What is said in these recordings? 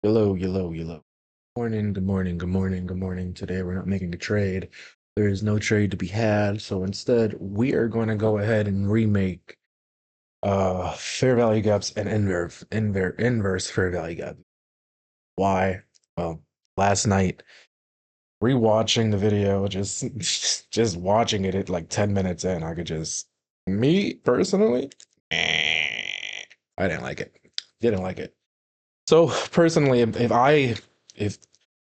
Hello, hello, hello. Morning, good morning, good morning, good morning. Today we're not making a trade. There is no trade to be had, so instead we are going to go ahead and remake fair value gaps and inverse fair value gap. Why? Well, last night rewatching the video, just watching it at like 10 minutes in, I could just me personally, I didn't like it. Didn't like it. So personally, if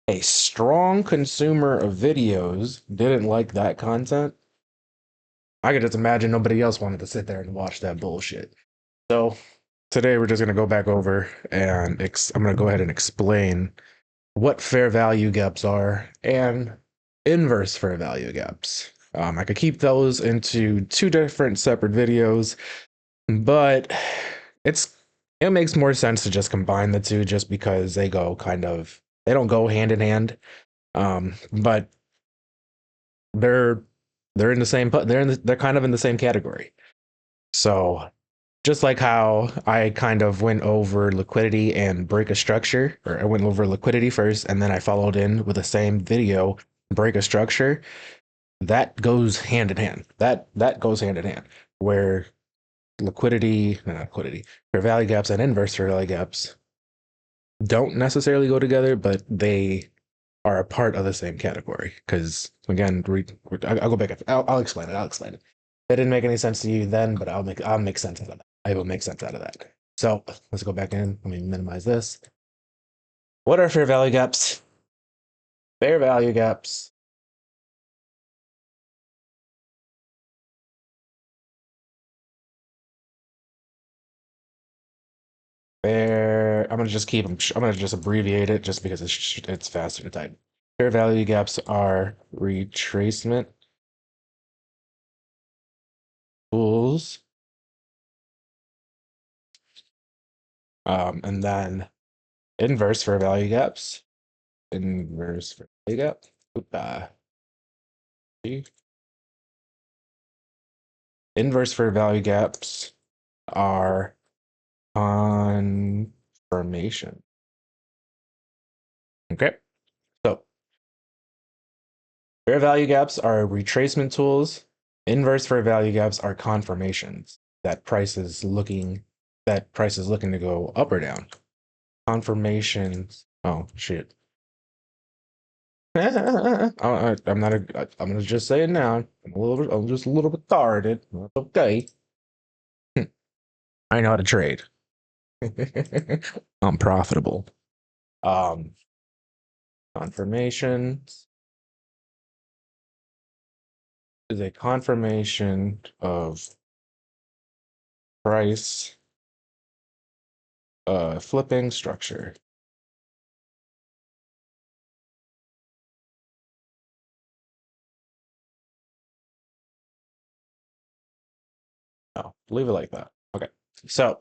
a strong consumer of videos didn't like that content, I could just imagine nobody else wanted to sit there and watch that bullshit. So today we're just gonna go back over and I'm gonna go ahead and explain what fair value gaps are and inverse fair value gaps. I could keep those into two different separate videos, but it's it makes more sense to just combine the two just because they don't go hand in hand. But they're they're in the same they're kind of in the same category. So just like how I kind of went over liquidity and break a structure, or I went over liquidity first and then I followed in with the same video, break a structure, that goes hand in hand. That goes hand in hand. Where not liquidity, fair value gaps and inverse fair value gaps don't necessarily go together, but they are a part of the same category. Because again, I'll go back. I'll explain it. I'll explain it. That didn't make any sense to you then, but I'll make sense out of that. I will make sense out of that. So let's go back in. Let me minimize this. What are fair value gaps? Fair value gaps. I'm gonna just keep them. I'm gonna just abbreviate it just because it's faster to type. Fair value gaps are retracement tools. And then inverse fair value gaps. Inverse fair value gap. Inverse fair value gaps are confirmation. Okay. So fair value gaps are retracement tools. Inverse fair value gaps are confirmations that price is looking to go up or down. Confirmations. Oh shit. I'm gonna just say it now. I'm just a little retarded. That's okay. I know how to trade. I'm profitable. Um, confirmations is a confirmation of price flipping structure. Oh, leave it like that. Okay. So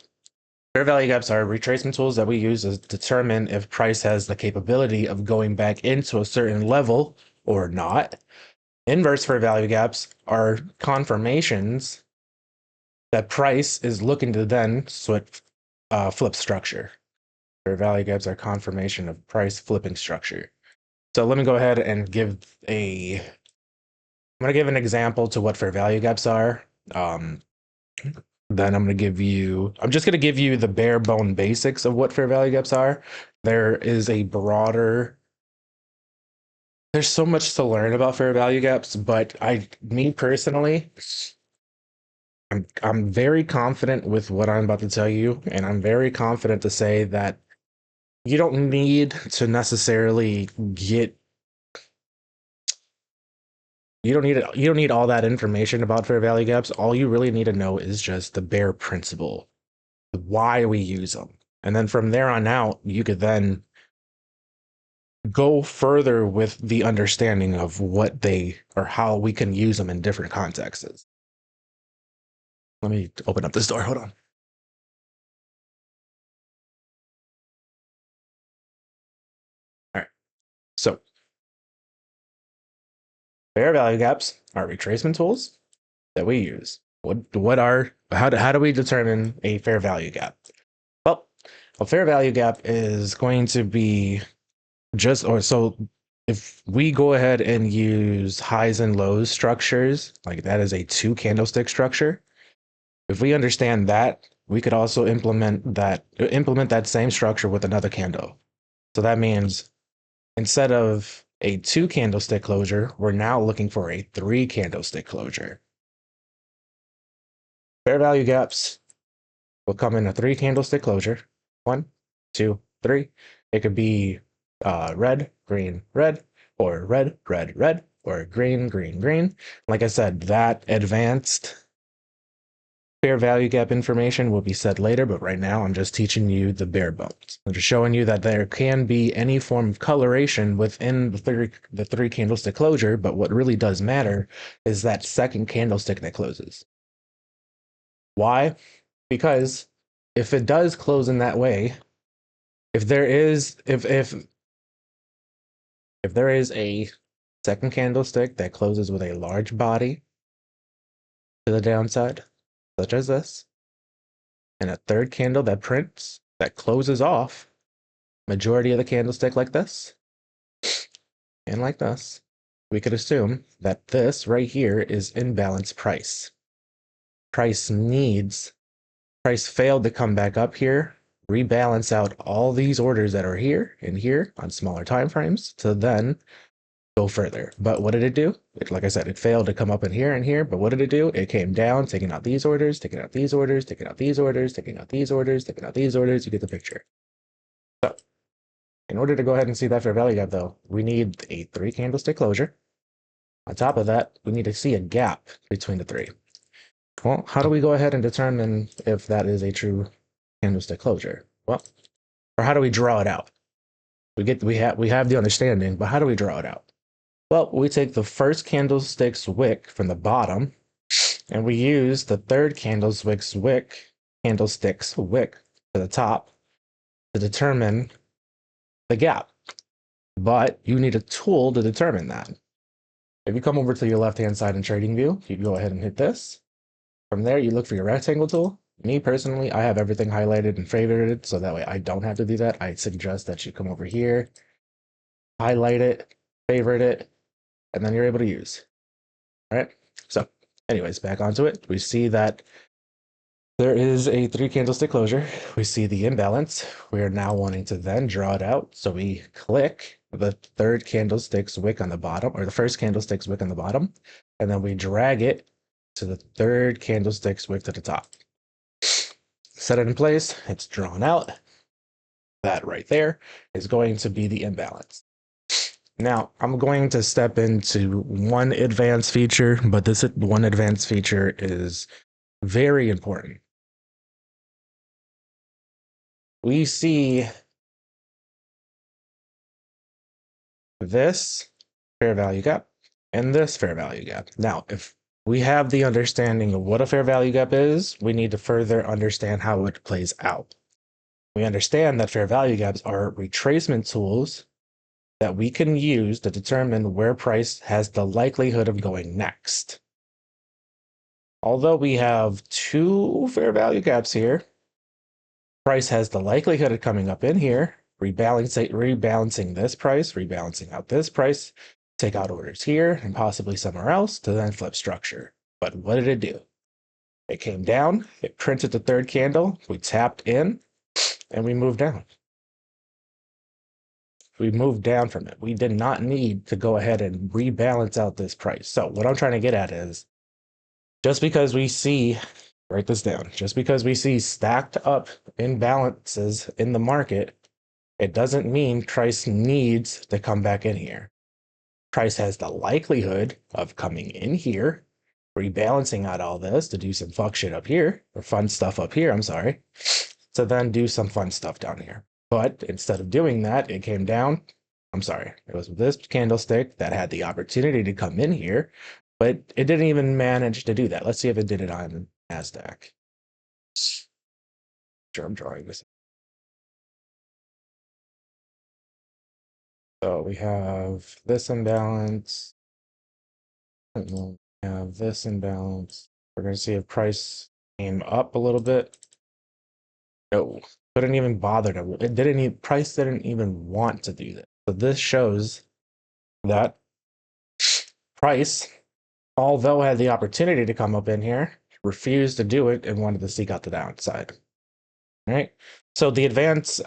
fair value gaps are retracement tools that we use to determine if price has the capability of going back into a certain level or not. Inverse fair value gaps are confirmations that price is looking to then flip structure. Fair value gaps are confirmation of price flipping structure. So let me go ahead and I'm going to give an example to what fair value gaps are. Then I'm just going to give you the bare bone basics of what fair value gaps are. There's so much to learn about fair value gaps, but me personally, I'm very confident with what I'm about to tell you, and I'm very confident to say that you don't need to necessarily get you don't need all that information about fair value gaps. All you really need to know is just the bare principle, why we use them. And then from there on out, you could then go further with the understanding of what they or how we can use them in different contexts. Let me open up this door. Hold on. All right. So fair value gaps are retracement tools that we use. How do we determine a fair value gap? Well, a fair value gap is going to be if we go ahead and use highs and lows structures, like that is a 2 candlestick structure. If we understand that, we could also implement that same structure with another candle. So that means instead of a 2 candlestick closure, we're now looking for a 3 candlestick closure. Fair value gaps will come in a 3 candlestick closure. 1, 2, 3. It could be red, green, red, or red, red, red, or green, green, green. Like I said, that advanced fair value gap information will be said later, but right now I'm just teaching you the bare bones. I'm just showing you that there can be any form of coloration within the three candlestick closure, but what really does matter is that second candlestick that closes. Why? Because if it does close in that way, if there is a second candlestick that closes with a large body to the downside, such as this, and a third candle that prints that closes off majority of the candlestick like this and like this, we could assume that this right here is imbalanced price. Price failed to come back up here, rebalance out all these orders that are here and here on smaller time frames to then go further. But what did it do? Like I said, it failed to come up in here and here, but what did it do? It came down, taking out these orders, taking out these orders, taking out these orders, taking out these orders, taking out these orders. You get the picture. So in order to go ahead and see that fair value gap, though, we need a 3 candlestick closure. On top of that, we need to see a gap between the three. Well, how do we go ahead and determine if that is a true candlestick closure? Well, or how do we draw it out? We have the understanding, but how do we draw it out? Well, we take the first candlestick's wick from the bottom, and we use the third candlestick's wick to the top to determine the gap. But you need a tool to determine that. If you come over to your left-hand side in TradingView, you go ahead and hit this. From there, you look for your rectangle tool. Me personally, I have everything highlighted and favorited, so that way I don't have to do that. I suggest that you come over here, highlight it, favorite it, and then you're able to use. All right. So anyways, back onto it. We see that there is a 3 candlestick closure. We see the imbalance. We are now wanting to then draw it out. So we click the third candlestick's wick on the bottom, or the first candlestick's wick on the bottom, and then we drag it to the third candlestick's wick to the top. Set it in place. It's drawn out. That right there is going to be the imbalance. Now, I'm going to step into one advanced feature, but this one advanced feature is very important. We see this fair value gap and this fair value gap. Now, if we have the understanding of what a fair value gap is, we need to further understand how it plays out. We understand that fair value gaps are retracement tools that we can use to determine where price has the likelihood of going next. Although we have 2 fair value gaps here, price has the likelihood of coming up in here, rebalancing this price, rebalancing out this price, take out orders here and possibly somewhere else to then flip structure. But what did it do? It came down, it printed the third candle, we tapped in, and we moved down. We moved down from it. We did not need to go ahead and rebalance out this price. So what I'm trying to get at is, just because we see, write this down, just because we see stacked up imbalances in the market, it doesn't mean price needs to come back in here. Price has the likelihood of coming in here, rebalancing out all this to do some fuck shit up here, or fun stuff up here, I'm sorry, to then do some fun stuff down here. But instead of doing that, it came down. I'm sorry, it was this candlestick that had the opportunity to come in here, but it didn't even manage to do that. Let's see if it did it on NASDAQ. Sure, I'm drawing this. So we have this imbalance. We have this imbalance. We're going to see if price came up a little bit. No, couldn't even bother to, it didn't even, price didn't even want to do that. So this shows that price, although had the opportunity to come up in here, refused to do it and wanted to seek out the downside. Right? So the advanced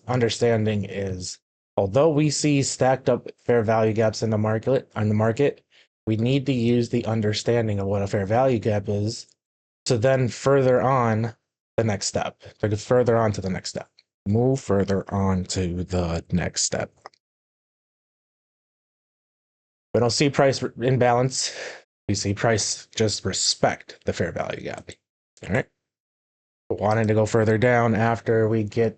understanding is, although we see stacked up fair value gaps in the market, we need to use the understanding of what a fair value gap is to then further on the next step. To further on to the next step. Move further on to the next step. We don't see price imbalance. We see price just respect the fair value gap. All right. Wanting to go further down after we go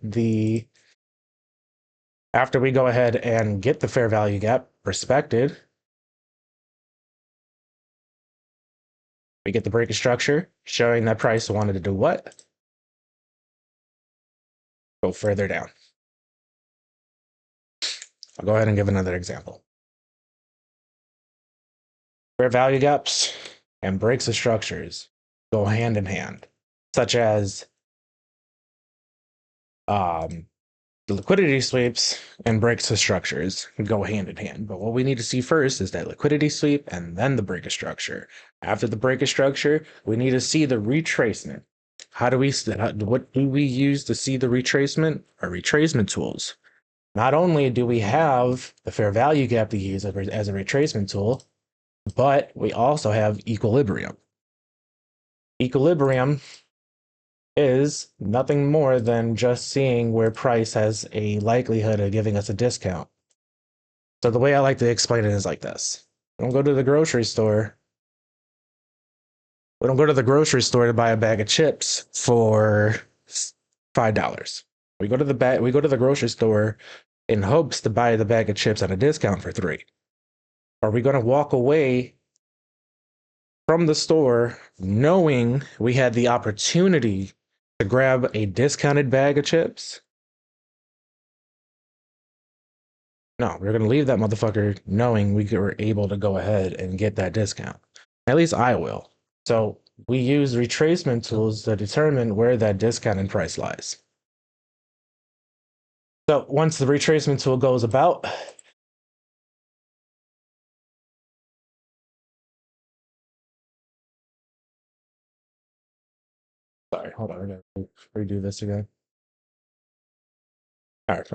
ahead and get the fair value gap respected, we get the break of structure showing that price wanted to do what? Go further down. I'll go ahead and give another example. Fair value gaps and breaks of structures go hand in hand, such as the liquidity sweeps and breaks of structures go hand in hand. But what we need to see first is that liquidity sweep and then the break of structure. After the break of structure, we need to see the retracement. What do we use to see the retracement? Our retracement tools. Not only do we have the fair value gap to use as a retracement tool, but we also have equilibrium. Equilibrium is nothing more than just seeing where price has a likelihood of giving us a discount. So the way I like to explain it is like this. We don't go to the grocery store. We don't go to the grocery store to buy a bag of chips for $5. We go to the grocery store in hopes to buy the bag of chips at a discount for $3. Are we going to walk away from the store knowing we had the opportunity to grab a discounted bag of chips? No, we're going to leave that motherfucker knowing we were able to go ahead and get that discount. At least I will. So we use retracement tools to determine where that discounted price lies. So once the retracement tool goes about, sorry, hold on, I gotta redo this again. All right,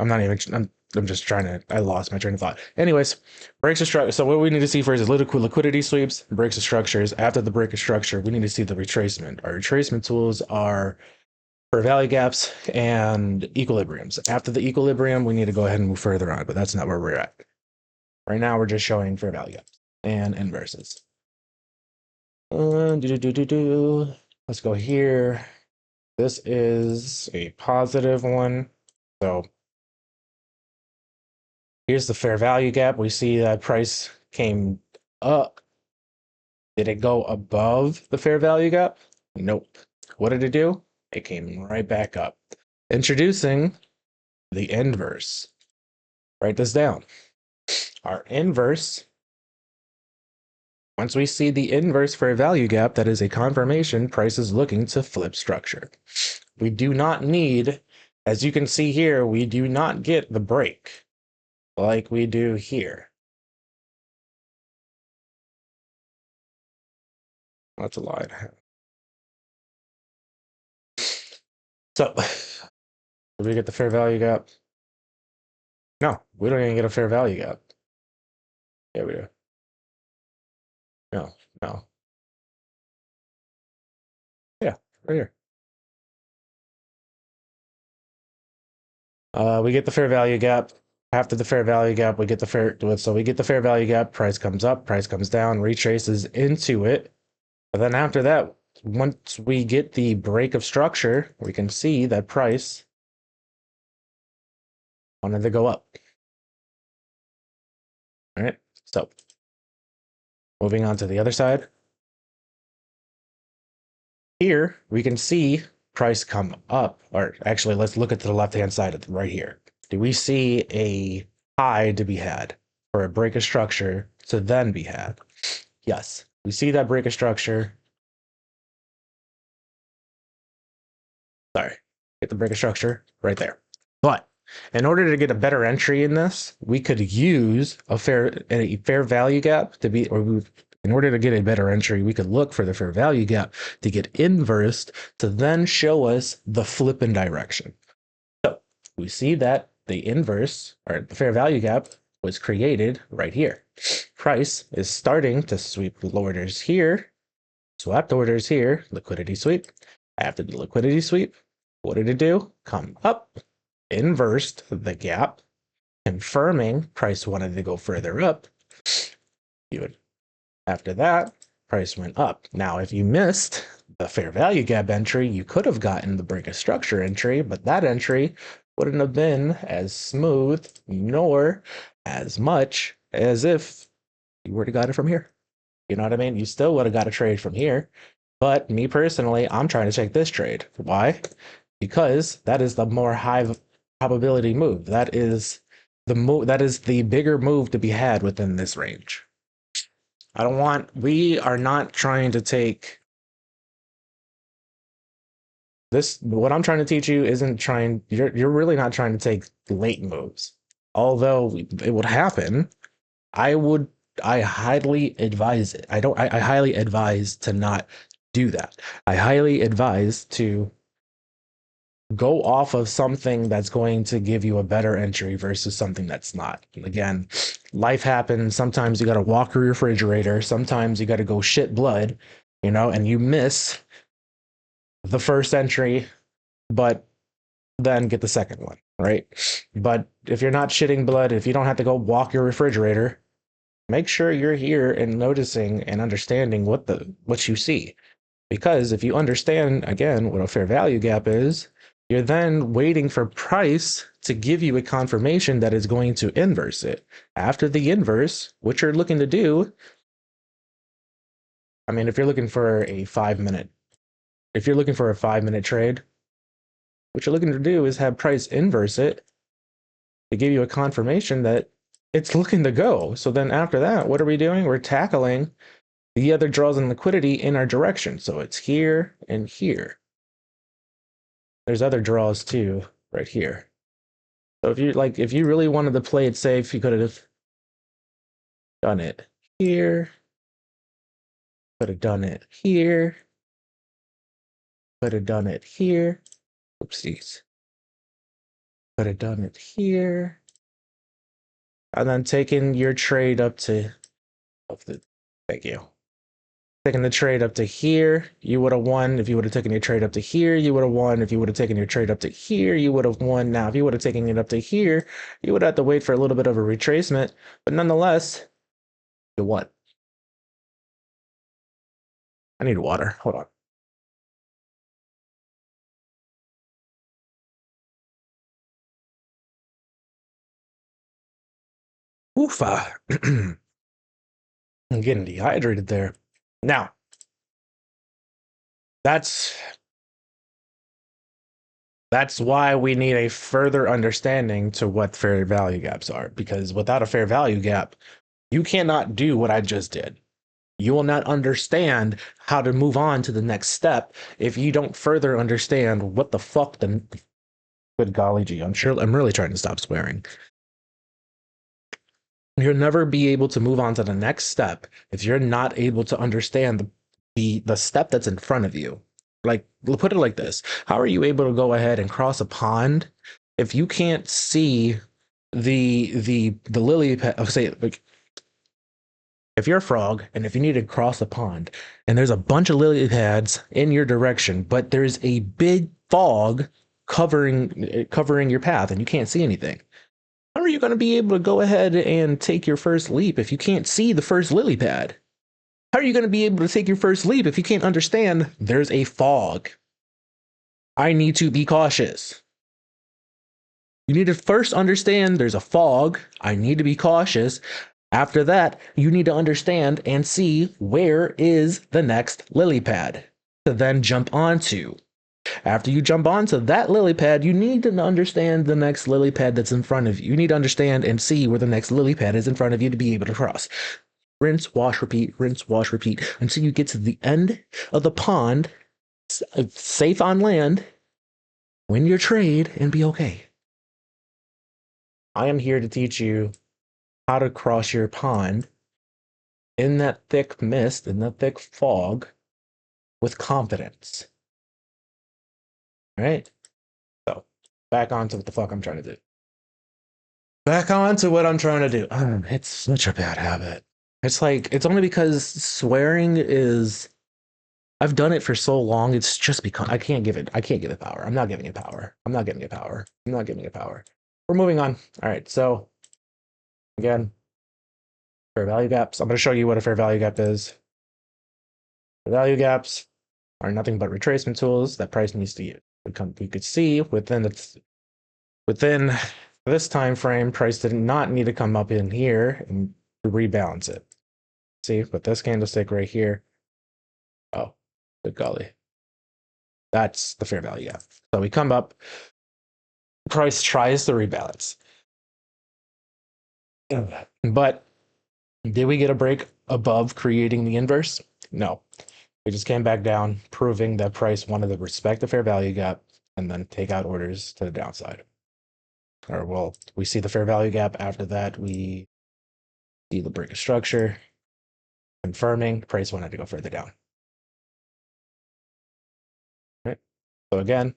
I'm just trying to, I lost my train of thought. Anyways, breaks of structure. So what we need to see first is liquidity sweeps, breaks of structures. After the break of structure, we need to see the retracement. Our retracement tools are for value gaps and equilibriums. After the equilibrium, we need to go ahead and move further on, but that's not where we're at. Right now, we're just showing fair value gaps and inverses. Let's go here. This is a positive one. So here's the fair value gap. We see that price came up. Did it go above the fair value gap? Nope. What did it do? It came right back up. Introducing the inverse. Write this down. Our inverse, once we see the inverse fair value gap, that is a confirmation price is looking to flip structure. We do not need, as you can see here, we do not get the break like we do here. That's a lie. So, do we get the fair value gap? No, we don't even get a fair value gap. Yeah, we do. No. Yeah, right here. We get the fair value gap. After the fair value gap, we get the fair value gap, price comes up, price comes down, retraces into it. But then after that, once we get the break of structure, we can see that price wanted to go up. All right, so moving on to the other side. Here, we can see price come up, or actually, let's look at the left-hand side of right here. Do we see a high to be had for a break of structure to then be had? Yes, we see that break of structure. Sorry, get the break of structure right there. But in order to get a better entry in this, we could use a fair value gap to be, in order to get a better entry, we could look for the fair value gap to get inversed to then show us the flip in direction. So we see that the inverse, or the fair value gap, was created right here. Price is starting to sweep orders here, swapped orders here, liquidity sweep. After the liquidity sweep, what did it do? Come up, inversed the gap, confirming price wanted to go further up. After that, price went up. Now, if you missed the fair value gap entry, you could have gotten the break of structure entry, but that entry wouldn't have been as smooth nor as much as if you would have got it from here. You know what I mean? You still would have got a trade from here. But me personally, I'm trying to take this trade. Why? Because that is the more high probability move. That is the bigger move to be had within this range. We are not trying to take this. What I'm trying to teach you isn't trying, you're really not trying to take late moves. Although it would happen, I highly advise it. I highly advise to not do that. I highly advise to go off of something that's going to give you a better entry versus something that's not. Again, life happens. Sometimes you got to walk through your refrigerator. Sometimes you got to go shit blood, and you miss the first entry, but then get the second one, right? But if you're not shitting blood, if you don't have to go walk your refrigerator, make sure you're here and noticing and understanding what you see. Because if you understand, again, what a fair value gap is, you're then waiting for price to give you a confirmation that is going to inverse it. After the inverse, what you're looking to do, I mean, if you're looking for a 5-minute trade, what you're looking to do is have price inverse it to give you a confirmation that it's looking to go. So then after that, what are we doing? We're tackling the other draws in liquidity in our direction. So it's here and here. There's other draws too, right here. So if you really wanted to play it safe, you could have done it here. Could have done it here. Could have done it here. Oopsies. Could have done it here. And then taking your trade up to, thank you. Taking the trade up to here, you would have won. If you would have taken your trade up to here, you would have won. If you would have taken your trade up to here, you would have won. Now, if you would have taken it up to here, you would have to wait for a little bit of a retracement. But nonetheless, you won. I need water. Hold on. Oofa. I'm getting dehydrated there. Now, that's why we need a further understanding to what fair value gaps are, because without a fair value gap, you cannot do what I just did. You will not understand how to move on to the next step if you don't further understand what the fuck the good golly gee. I'm really trying to stop swearing. You'll never be able to move on to the next step if you're not able to understand the step that's in front of you. Like, put it like this: how are you able to go ahead and cross a pond if you can't see the lily pad? Say, like, if you're a frog and if you need to cross a pond and there's a bunch of lily pads in your direction, but there's a big fog covering your path and you can't see anything, how are you going to be able to go ahead and take your first leap if you can't see the first lily pad? How are you going to be able to take your first leap if you can't understand there's a fog? I need to be cautious. You need to first understand there's a fog. I need to be cautious. After that, you need to understand and see where is the next lily pad to then jump onto. After you jump onto that lily pad, you need to understand the next lily pad that's in front of you. You need to understand and see where the next lily pad is in front of you to be able to cross. Rinse, wash, repeat, until you get to the end of the pond, safe on land, win your trade and be okay. I am here to teach you how to cross your pond in that thick mist, in that thick fog, with confidence. All right? So, back on to what the fuck I'm trying to do. Back on to what I'm trying to do. It's such a bad habit. It's like, it's only because swearing is, I've done it for so long, it's just become, I can't give it power. I'm not giving it power. I'm not giving it power. I'm not giving it power. We're moving on. All right, so, again, fair value gaps. I'm going to show you what a fair value gap is. Fair value gaps are nothing but retracement tools that price needs to use. We could see within this time frame, price did not need to come up in here and rebalance it. See, with this candlestick right here. Oh, good golly. That's the fair value gap. So we come up, price tries to rebalance. But did we get a break above creating the inverse? No. We just came back down, proving that price wanted to respect the fair value gap and then take out orders to the downside. Or, well, we see the fair value gap. After that, we see the break of structure, confirming price wanted to go further down. Right. So again,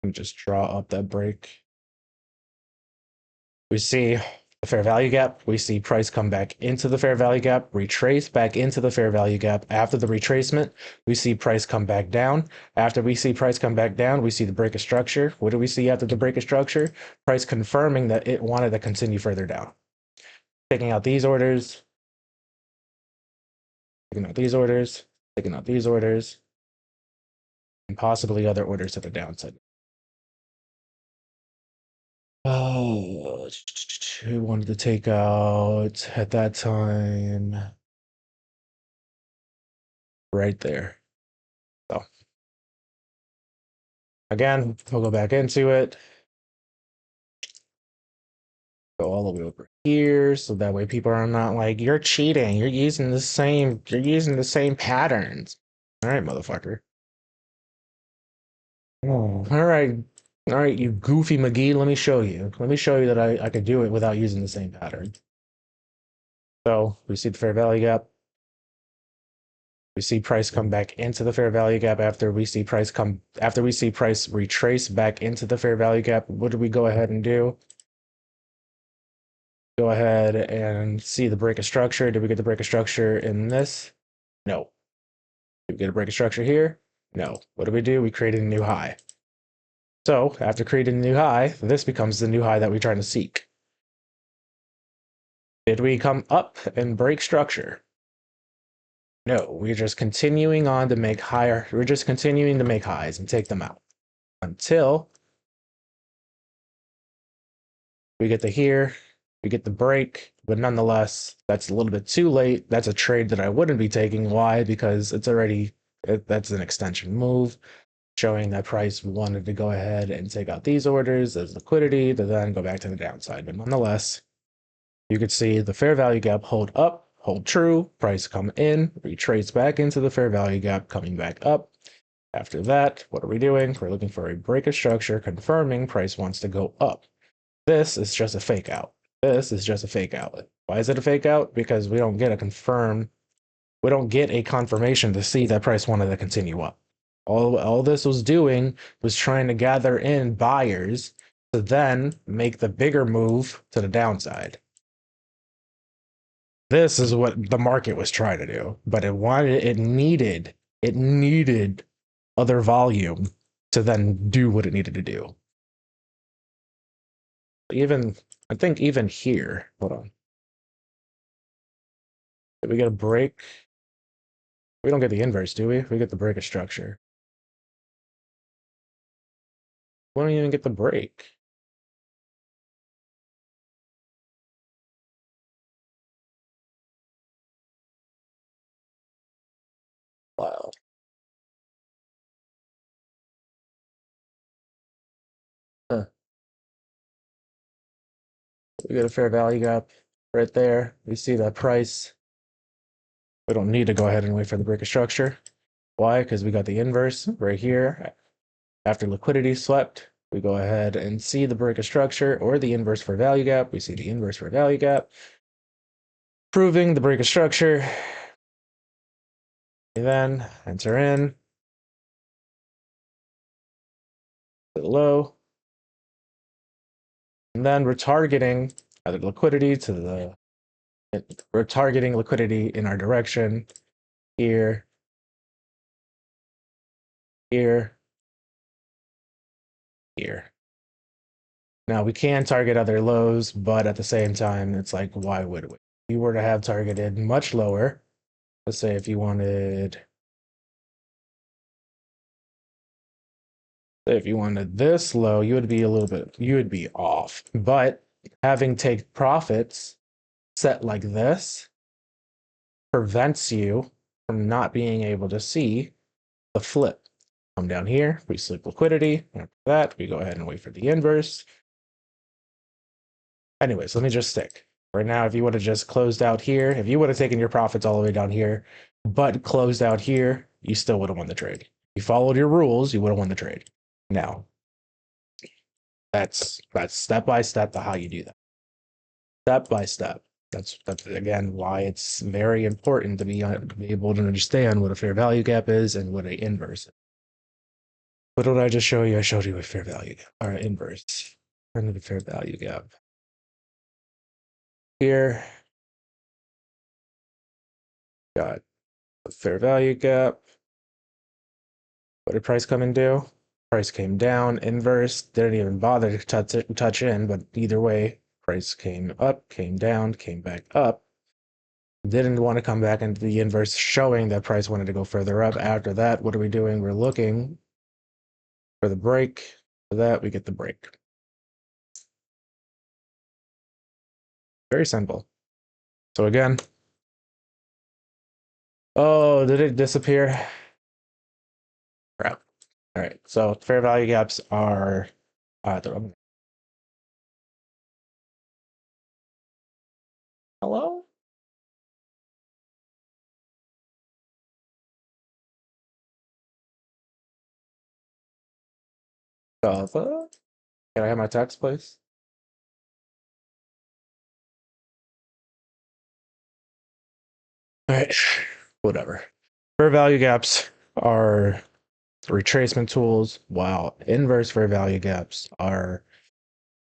let me just draw up that break. We see the fair value gap. We see price come back into the fair value gap, retrace back into the fair value gap. After the retracement, we see price come back down. After we see price come back down, we see the break of structure. What do we see after the break of structure? Price confirming that it wanted to continue further down. Taking out these orders, taking out these orders, taking out these orders, and possibly other orders to the downside. Oh, who wanted to take out at that time? Right there. So again, we'll go back into it. Go all the way over here, so that way people are not like, you're cheating. You're using the same patterns. All right, motherfucker. Oh, all right. All right, you goofy McGee, let me show you. Let me show you that I could do it without using the same pattern. So we see the fair value gap. We see price come back into the fair value gap after we see price retrace back into the fair value gap. What do we go ahead and do? Go ahead and see the break of structure. Did we get the break of structure in this? No. Did we get a break of structure here? No. What do? We created a new high. So after creating a new high, this becomes the new high that we're trying to seek. Did we come up and break structure? No, we're just continuing on to make higher. We're just continuing to make highs and take them out until we get to here. We get the break, but nonetheless, that's a little bit too late. That's a trade that I wouldn't be taking. Why? Because it's already, that's an extension move, showing that price wanted to go ahead and take out these orders as liquidity to then go back to the downside. But nonetheless, you could see the fair value gap hold up, hold true, price come in, retrace back into the fair value gap, coming back up. After that, what are we doing? We're looking for a break of structure, confirming price wants to go up. This is just a fake out. This is just a fake out. Why is it a fake out? Because we don't get a confirmation to see that price wanted to continue up. All this was doing was trying to gather in buyers to then make the bigger move to the downside. This is what the market was trying to do, but it needed other volume to then do what it needed to do. I think even here, hold on. Did we get a break? We don't get the inverse, do we? We get the break of structure. We don't even get the break. Wow. Huh. We get a fair value gap right there. We see that price. We don't need to go ahead and wait for the break of structure. Why? Because we got the inverse right here. After liquidity swept, we go ahead and see the break of structure or the inverse fair value gap. We see the inverse fair value gap, proving the break of structure. We then enter in to the low, and then we're targeting either liquidity to the. We're targeting liquidity in our direction here, here, here. Now we can target other lows, but at the same time, it's like, why would we? If you were to have targeted much lower, let's say if you wanted, this low, you would be off. But having take profits set like this prevents you from not being able to see the flip. Come down here, we sleep liquidity. After that, we go ahead and wait for the inverse. Anyways, let me just stick. Right now, if you would have just closed out here, if you would have taken your profits all the way down here, but closed out here, you still would have won the trade. You followed your rules, you would have won the trade. Now, that's step by step to how you do that. Step by step. That's again why it's very important to be able to understand what a fair value gap is and what an inverse is. What did I just show you? I showed you a fair value gap, or inverse. Turn to the fair value gap. Here, got the fair value gap. What did price come and do? Price came down, inverse, didn't even bother to touch in, but either way, price came up, came down, came back up. Didn't want to come back into the inverse, showing that price wanted to go further up. After that, what are we doing? We're looking for the break. For that, we get the break. Very simple. So again, oh, did it disappear? Crap. All right, so fair value gaps are hello? Can I have my text, please? All right, whatever. Fair value gaps are retracement tools, while inverse fair value gaps are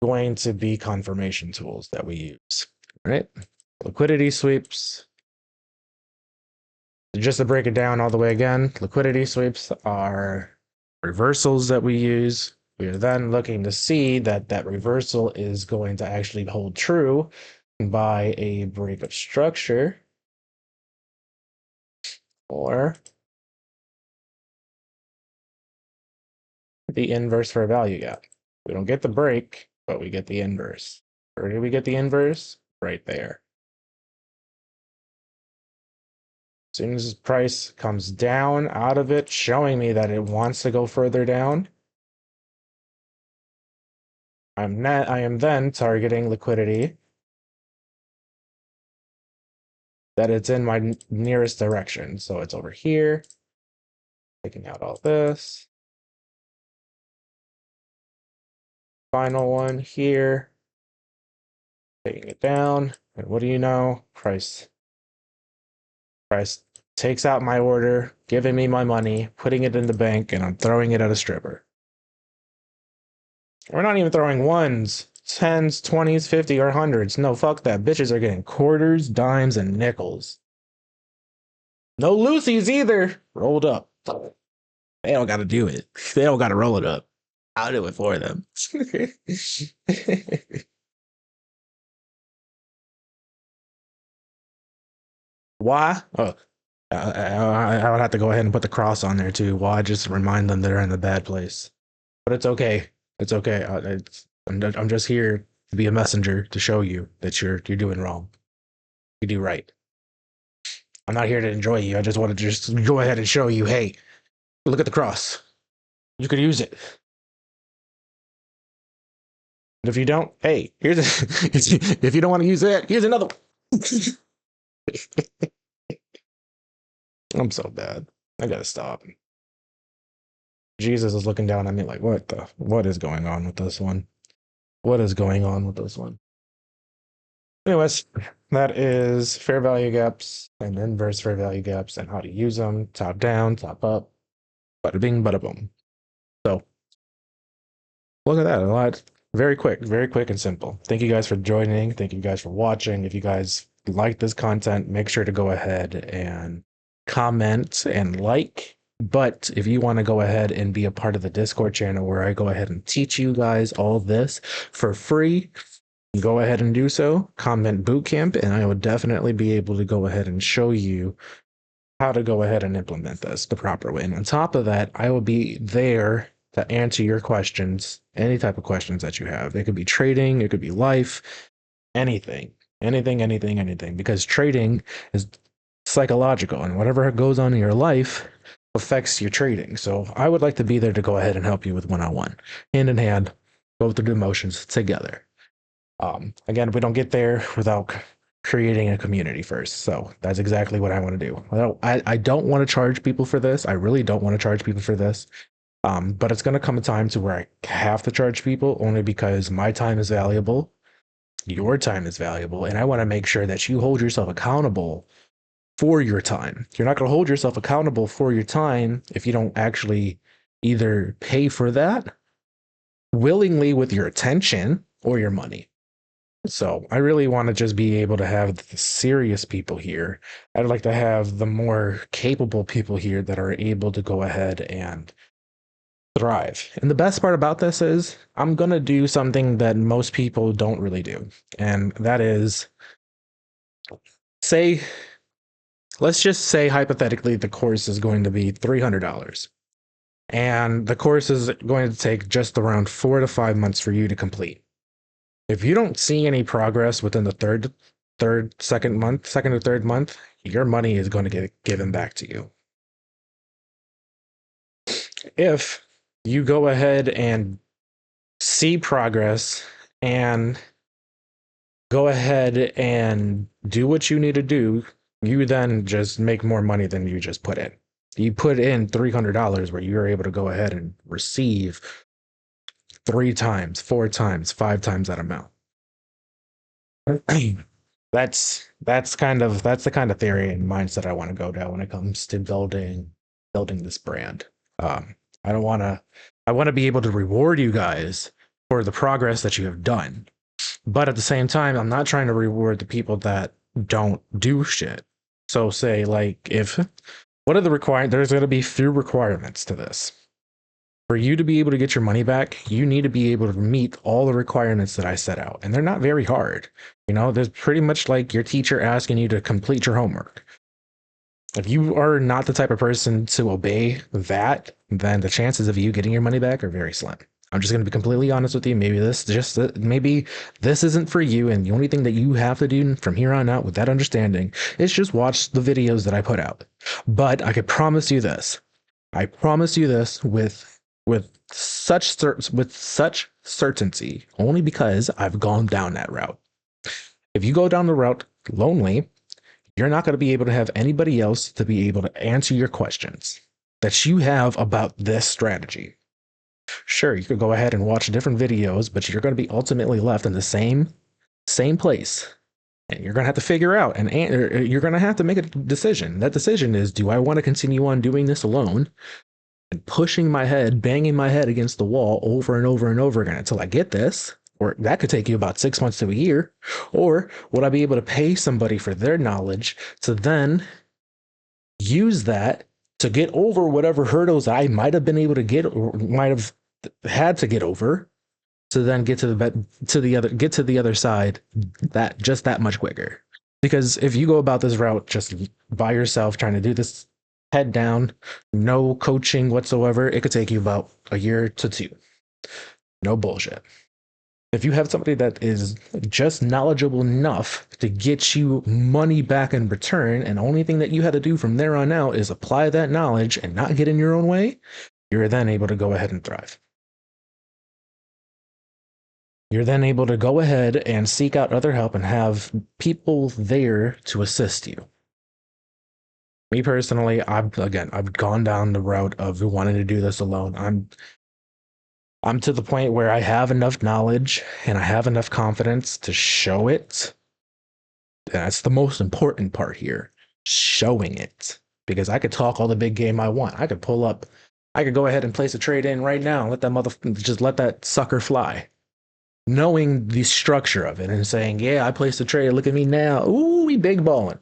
going to be confirmation tools that we use. All right, liquidity sweeps. Just to break it down all the way again, liquidity sweeps are reversals that we use. We are then looking to see that that reversal is going to actually hold true by a break of structure or the inverse fair value gap. We don't get the break, but we get the inverse. Where do we get the inverse? Right there. As soon as price comes down out of it, showing me that it wants to go further down, I am then targeting liquidity that it's in my nearest direction. So it's over here, taking out all this. Final one here, taking it down. And what do you know? Price takes out my order, giving me my money, putting it in the bank, and I'm throwing it at a stripper. We're not even throwing ones, 10s, 20s, 50, or 100s. No, fuck that. Bitches are getting quarters, dimes, and nickels. No Lucy's either. Rolled up. They don't got to do it. They don't got to roll it up. I'll do it for them. Why? Oh, I would have to go ahead and put the cross on there too. Why? Just remind them they're in the bad place. But it's okay. It's okay. I'm just here to be a messenger to show you that you're doing wrong. You do right. I'm not here to enjoy you. I just want to just go ahead and show you, hey, look at the cross. You could use it. And if you don't, hey, here's if you don't want to use that, here's another one. I'm so bad. I gotta stop. Jesus is looking down at me like, what is going on with this one? What is going on with this one? Anyways, that is fair value gaps and inverse fair value gaps and how to use them, top down, top up, bada bing, bada boom. So look at that, a lot, very quick and simple. Thank you guys for joining. Thank you guys for watching. If you guys like this content, make sure to go ahead and comment and like. But if you want to go ahead and be a part of the Discord channel where I go ahead and teach you guys all this for free, go ahead and do so. Comment bootcamp, and I will definitely be able to go ahead and show you how to go ahead and implement this the proper way. And on top of that, I will be there to answer your questions, any type of questions that you have. It could be trading, it could be life, anything, anything, because trading is psychological, and whatever goes on in your life affects your trading. So I would like to be there to go ahead and help you with one-on-one, hand in hand, go through the motions together. Again, we don't get there without creating a community first. So that's exactly what I want to do. I don't want to charge people for this. I really don't want to charge people for this. But it's going to come a time to where I have to charge people only because my time is valuable. Your time is valuable. And I want to make sure that you hold yourself accountable for your time. You're not going to hold yourself accountable for your time if you don't actually either pay for that willingly with your attention or your money. So I really want to just be able to have the serious people here. I'd like to have the more capable people here that are able to go ahead and thrive. And the best part about this is I'm going to do something that most people don't really do. And that is let's just say hypothetically, the course is going to be $300. And the course is going to take just around 4 to 5 months for you to complete. If you don't see any progress within the second or third month, your money is going to get given back to you. If you go ahead and see progress and go ahead and do what you need to do, you then just make more money than you just put in. You put in $300 where you're able to go ahead and receive 3 times, 4 times, 5 times that amount. That's the kind of theory and mindset I want to go down when it comes to building this brand. I want to be able to reward you guys for the progress that you have done, but at the same time, I'm not trying to reward the people that don't do shit. So say like what are the requirements? There's going to be few requirements to this. For you to be able to get your money back, you need to be able to meet all the requirements that I set out. And they're not very hard. You know, there's pretty much like your teacher asking you to complete your homework. If you are not the type of person to obey that, then the chances of you getting your money back are very slim. I'm just going to be completely honest with you. Maybe this isn't for you. And the only thing that you have to do from here on out with that understanding is just watch the videos that I put out. But I can promise you this. I promise you this with such certainty, only because I've gone down that route. If you go down the route lonely, you're not going to be able to have anybody else to be able to answer your questions that you have about this strategy. Sure, you could go ahead and watch different videos, but you're going to be ultimately left in the same place. And you're going to have to figure out, and you're going to have to make a decision. That decision is, do I want to continue on doing this alone and banging my head against the wall over and over and over again until I get this? Or that could take you about 6 months to a year. Or would I be able to pay somebody for their knowledge to then use that to get over whatever hurdles I might have been able to get or might have had to get over to then get to the other side that much quicker? Because if you go about this route just by yourself trying to do this head down, no coaching whatsoever, it could take you about a year to 2. No bullshit. If you have somebody that is just knowledgeable enough to get you money back in return, and the only thing that you had to do from there on out is apply that knowledge and not get in your own way, you're then able to go ahead and thrive. You're then able to go ahead and seek out other help and have people there to assist you. Me personally, I've gone down the route of wanting to do this alone. I'm to the point where I have enough knowledge and I have enough confidence to show it. That's the most important part here, showing it. Because I could talk all the big game I want. I could go ahead and place a trade in right now and just let that sucker fly. Knowing the structure of it and saying, yeah, I placed a trade. Look at me now. Ooh, we big balling.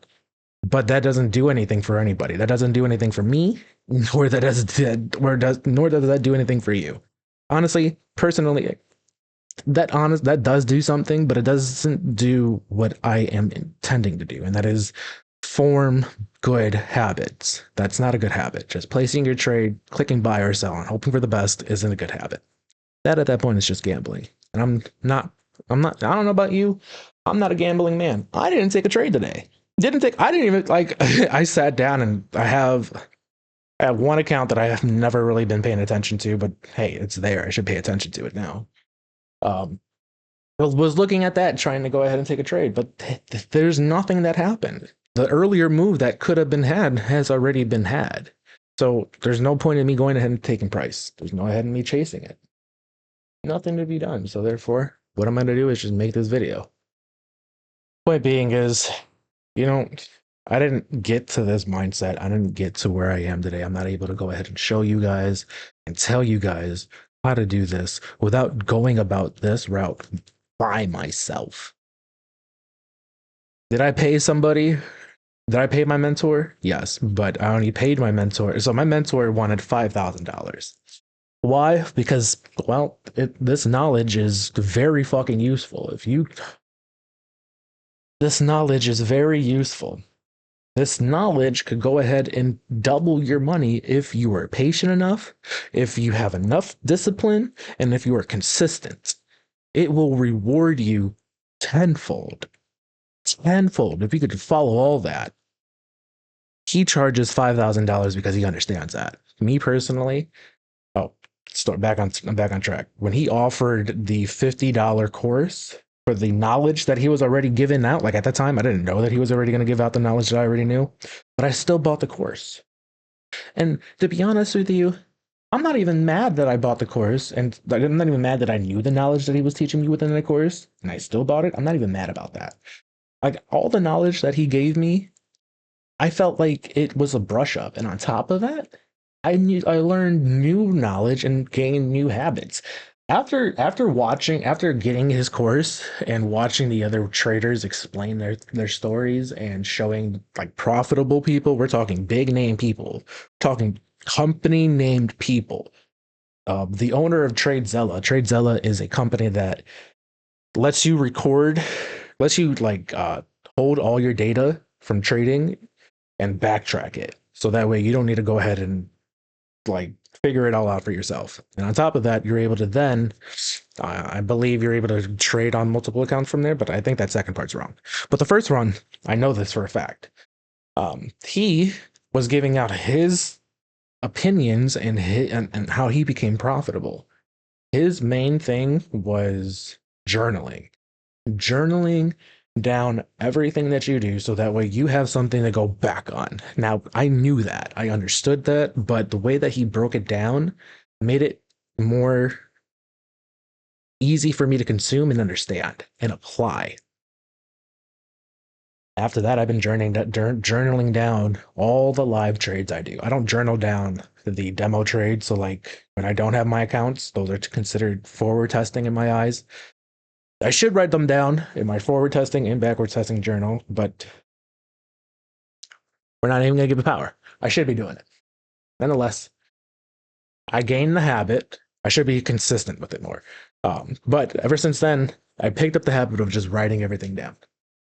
But that doesn't do anything for anybody. That doesn't do anything for me, nor does that do anything for you. Honestly, personally, that does do something, but it doesn't do what I am intending to do, and that is form good habits. That's not a good habit. Just placing your trade, clicking buy or sell, and hoping for the best isn't a good habit. That at that point is just gambling. And I don't know about you. I'm not a gambling man. I didn't take a trade today. I didn't even like, I sat down and I have one account that I have never really been paying attention to, but hey, it's there. I should pay attention to it now. Um, was looking at that, trying to go ahead and take a trade, but there's nothing that happened. The earlier move that could have been had has already been had. So there's no point in me going ahead and taking price. There's no ahead in me chasing it. Nothing to be done. So therefore, what I'm going to do is just make this video. Point being is, you know, I didn't get to this mindset. I didn't get to where I am today. I'm not able to go ahead and show you guys and tell you guys how to do this without going about this route by myself. Did I pay somebody? Did I pay my mentor? Yes, but I only paid my mentor. So my mentor wanted $5,000. Why? Because, well, this knowledge is very fucking useful. This knowledge is very useful. This knowledge could go ahead and double your money if you are patient enough, if you have enough discipline, and if you are consistent. It will reward you tenfold. Tenfold. If you could follow all that. He charges $5,000 because he understands that. Me personally, back on track. When he offered the $50 course for the knowledge that he was already giving out, like at that time, I didn't know that he was already going to give out the knowledge that I already knew, but I still bought the course. And to be honest with you, I'm not even mad that I bought the course, and I'm not even mad that I knew the knowledge that he was teaching me within the course, and I still bought it. I'm not even mad about that. Like all the knowledge that he gave me, I felt like it was a brush up, and on top of that, I learned new knowledge and gained new habits. After getting his course and watching the other traders explain their stories and showing like profitable people, we're talking big name people, talking company named people. The owner of TradeZella is a company that lets you hold all your data from trading and backtrack it. So that way you don't need to go ahead and like figure it all out for yourself. And on top of that, you're able to then, I believe you're able to trade on multiple accounts from there, but I think that second part's wrong. But the first one, I know this for a fact. He was giving out his opinions and how he became profitable. His main thing was journaling down everything that you do so that way you have something to go back on. Now, I knew that. I understood that, but the way that he broke it down made it more easy for me to consume and understand and apply. After that, I've been journaling down all the live trades I do. I don't journal down the demo trades. So like when I don't have my accounts, those are considered forward testing in my eyes. I should write them down in my forward testing and backward testing journal, but we're not even going to give it power. I should be doing it. Nonetheless, I gained the habit. I should be consistent with it more. But ever since then, I picked up the habit of just writing everything down.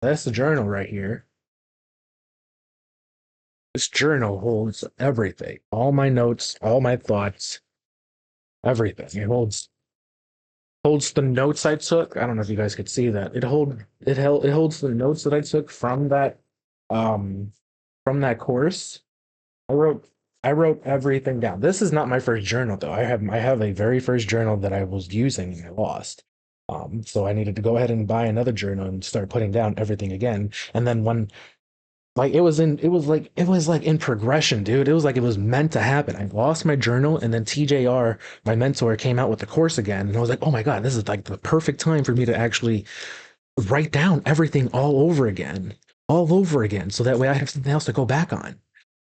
That's the journal right here. This journal holds everything, all my notes, all my thoughts, everything. It holds the notes I took. I don't know if you guys could see that. It holds the notes that I took from that course. I wrote everything down. This is not my first journal though. I have a very first journal that I was using and I lost. So I needed to go ahead and buy another journal and start putting down everything again. And then when Like it was like in progression, dude. It was like it was meant to happen. I lost my journal, and then TJR, my mentor, came out with the course again, and I was like, oh my god, this is like the perfect time for me to actually write down everything all over again, so that way I have something else to go back on.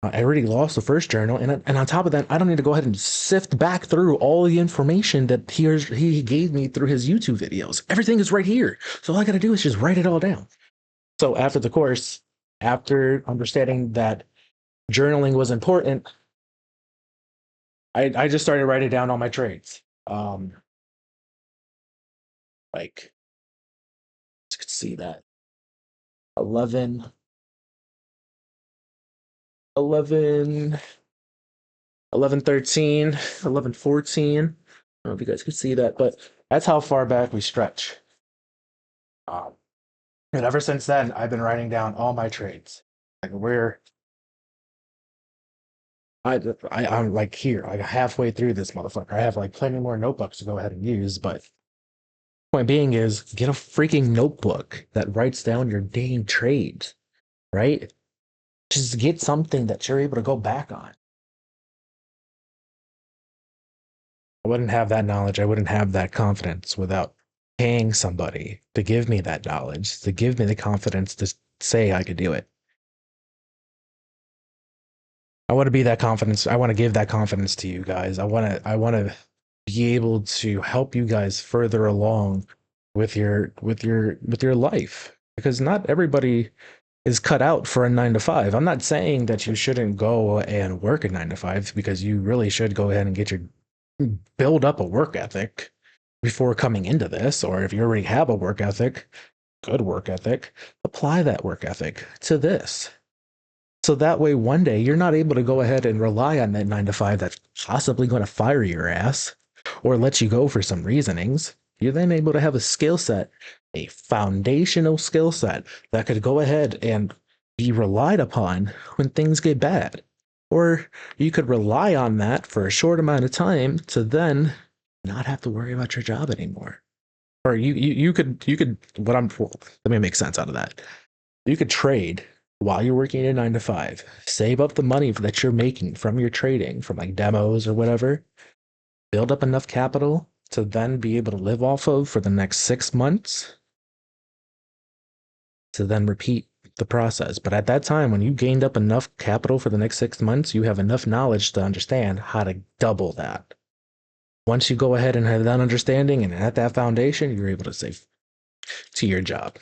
I already lost the first journal, and on top of that, I don't need to go ahead and sift back through all the information that he gave me through his YouTube videos. Everything is right here, so all I got to do is just write it all down. So after the course, after understanding that journaling was important, I just started writing down all my trades. Like you could see that 11, 11, 11, 13, 11, 14. I don't know if you guys could see that, but that's how far back we stretch. Um, and ever since then, I've been writing down all my trades. Like we're, I'm like here, like halfway through this motherfucker. I have like plenty more notebooks to go ahead and use, but point being is get a freaking notebook that writes down your dang trades, right? Just get something that you're able to go back on. I wouldn't have that knowledge. I wouldn't have that confidence without paying somebody to give me that knowledge, to give me the confidence to say I could do it. I want to be that confidence. I want to give that confidence to you guys. I want to be able to help you guys further along with your life, because not everybody is cut out for a 9 to 5. I'm not saying that you shouldn't go and work a 9 to 5, because you really should go ahead and get your build up a work ethic before coming into this, or if you already have a work ethic, good work ethic, apply that work ethic to this. So that way, one day you're not able to go ahead and rely on that 9 to 5 that's possibly going to fire your ass or let you go for some reasonings. You're then able to have a skill set, a foundational skill set that could go ahead and be relied upon when things get bad. Or you could rely on that for a short amount of time to then not have to worry about your job anymore. Or you could what I'm let me make sense out of that. You could trade while you're working a 9 to 5, save up the money that you're making from your trading, from like demos or whatever, build up enough capital to then be able to live off of for the next 6 months, to then repeat the process. But at that time, when you gained up enough capital for the next 6 months, you have enough knowledge to understand how to double that. Once you go ahead and have that understanding and at that foundation, you're able to save to your job.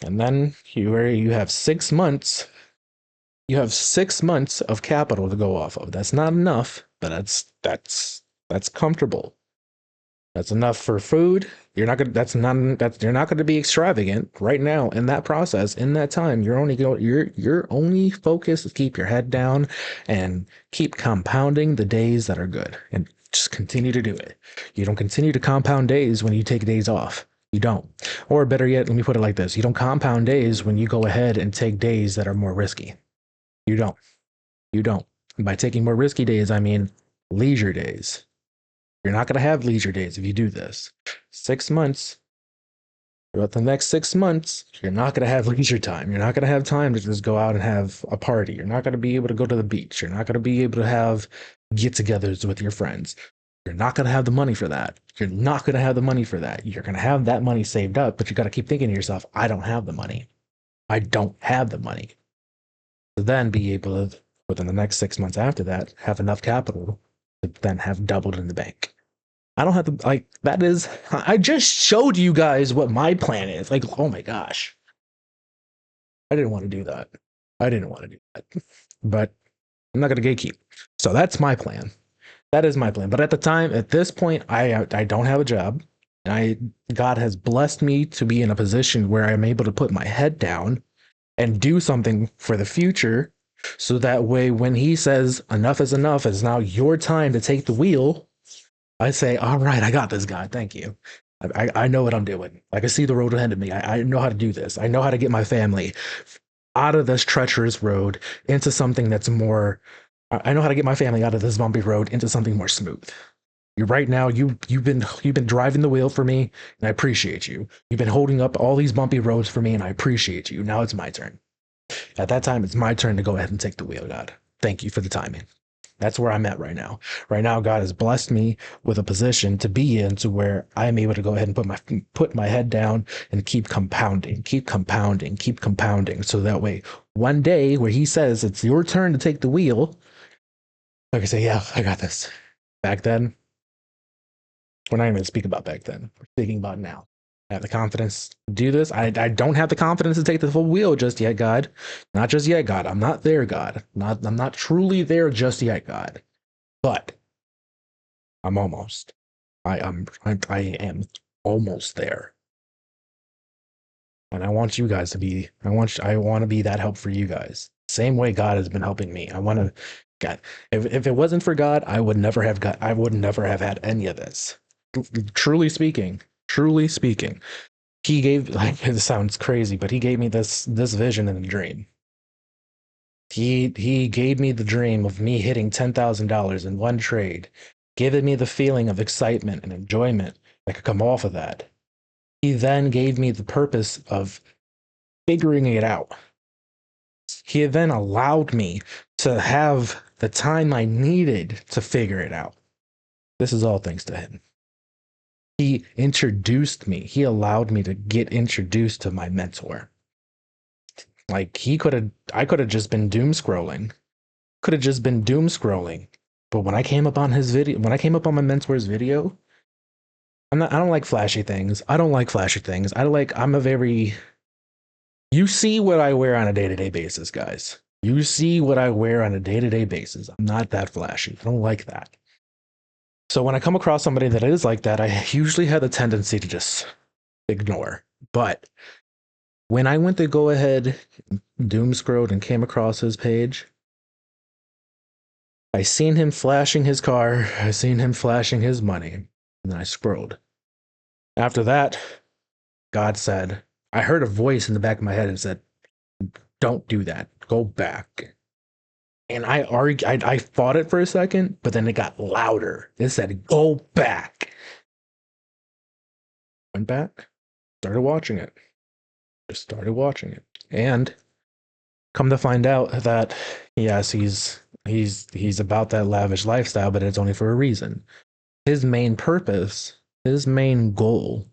And then you have 6 months. You have 6 months of capital to go off of. That's not enough, but that's comfortable. That's enough for food. You're not gonna. That's you're not going to be extravagant right now in that process. In that time, your only focus is keep your head down and keep compounding the days that are good, and just continue to do it. You don't continue to compound days when you take days off. You don't. Or better yet, let me put it like this: you don't compound days when you go ahead and take days that are more risky. You don't. You don't. By taking more risky days, I mean leisure days. You're not going to have leisure days if you do this. 6 months, throughout the next 6 months, you're not going to have leisure time. You're not going to have time to just go out and have a party. You're not going to be able to go to the beach. You're not going to be able to have get togethers with your friends. You're not going to have the money for that. You're not going to have the money for that. You're going to have that money saved up, but you got to keep thinking to yourself, I don't have the money. I don't have the money. To then be able to, within the next 6 months after that, have enough capital to then have doubled in the bank. I don't have to, like, that is, I just showed you guys what my plan is. Like, oh my gosh. I didn't want to do that. I didn't want to do that. But I'm not going to gatekeep. So that's my plan. That is my plan. But at the time, at this point, I don't have a job. God has blessed me to be in a position where I'm able to put my head down and do something for the future. So that way, when he says enough is enough, it's now your time to take the wheel, I say, all right, I got this, guy. Thank you. I know what I'm doing. I can see the road ahead of me. I know how to do this. I know how to get my family out of this treacherous road into something that's more. I know how to get my family out of this bumpy road into something more smooth. You right now, you've been driving the wheel for me, and I appreciate you. You've been holding up all these bumpy roads for me, and I appreciate you. Now it's my turn. At that time, it's my turn to go ahead and take the wheel, God. Thank you for the timing. That's where I'm at right now. Right now, God has blessed me with a position to be in to where I am able to go ahead and put my head down and keep compounding, keep compounding, keep compounding. So that way, one day where He says it's your turn to take the wheel, I can say, "Yeah, I got this." Back then, we're not even speaking about back then. We're speaking about now. I have the confidence to do this. I don't have the confidence to take the full wheel just yet, God. Not just yet, God. I'm not there, God. I'm not truly there just yet, God. But I'm almost. I am almost there. And I want you guys to be. I want to be that help for you guys. Same way God has been helping me. I want to. God, if it wasn't for God, I would never have got. I would never have had any of this. Truly speaking, He gave, like, it sounds crazy, but He gave me this vision in a dream. He gave me the dream of me hitting $10,000 in one trade, giving me the feeling of excitement and enjoyment that could come off of that. He then gave me the purpose of figuring it out. He then allowed me to have the time I needed to figure it out. This is all thanks to Him. He introduced me. He allowed me to get introduced to my mentor. Like, I could have just been doom scrolling. Could have just been doom scrolling. But when I came up on his video, when I came up on my mentor's video, I don't like flashy things. I don't like flashy things. You see what I wear on a day-to-day basis, guys. You see what I wear on a day-to-day basis. I'm not that flashy. I don't like that. So when I come across somebody that is like that, I usually have the tendency to just ignore. But when I went to go ahead, doom scrolled, and came across his page, I seen him flashing his car, I seen him flashing his money, and then I scrolled. After that, God said, I heard a voice in the back of my head and said, "Don't do that. Go back." And I fought it for a second, but then it got louder. It said, "Go back." Went back, started watching it. Just started watching it. And come to find out that, yes, he's about that lavish lifestyle, but it's only for a reason. His main purpose, his main goal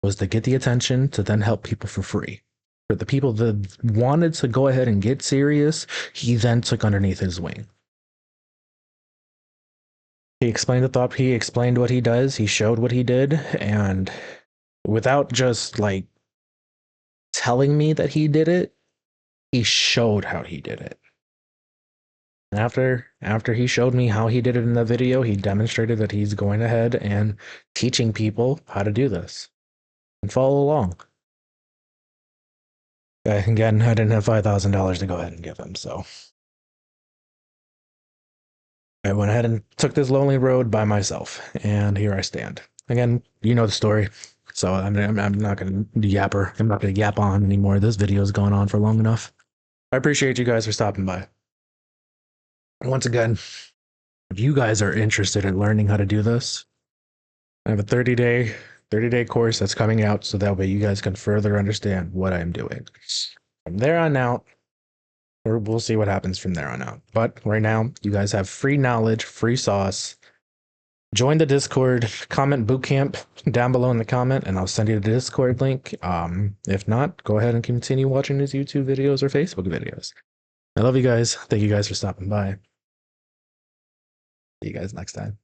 was to get the attention to then help people for free. For the people that wanted to go ahead and get serious, he then took underneath his wing. He explained what he does, he showed what he did, and without just like telling me that he did it, he showed how he did it. And after he showed me how he did it in the video, he demonstrated that he's going ahead and teaching people how to do this. And follow along. Again, I didn't have $5,000 to go ahead and give him, so I went ahead and took this lonely road by myself, and here I stand. Again, you know the story, so I'm not going to yapper. I'm not going to yap on anymore. This video has gone on for long enough. I appreciate you guys for stopping by. Once again, if you guys are interested in learning how to do this, I have a 30-day course that's coming out, so that way you guys can further understand what I'm doing. From there on out, or we'll see what happens from there on out. But right now, you guys have free knowledge, free sauce. Join the Discord, comment bootcamp down below in the comment, and I'll send you the Discord link. If not, go ahead and continue watching these YouTube videos or Facebook videos. I love you guys. Thank you guys for stopping by. See you guys next time.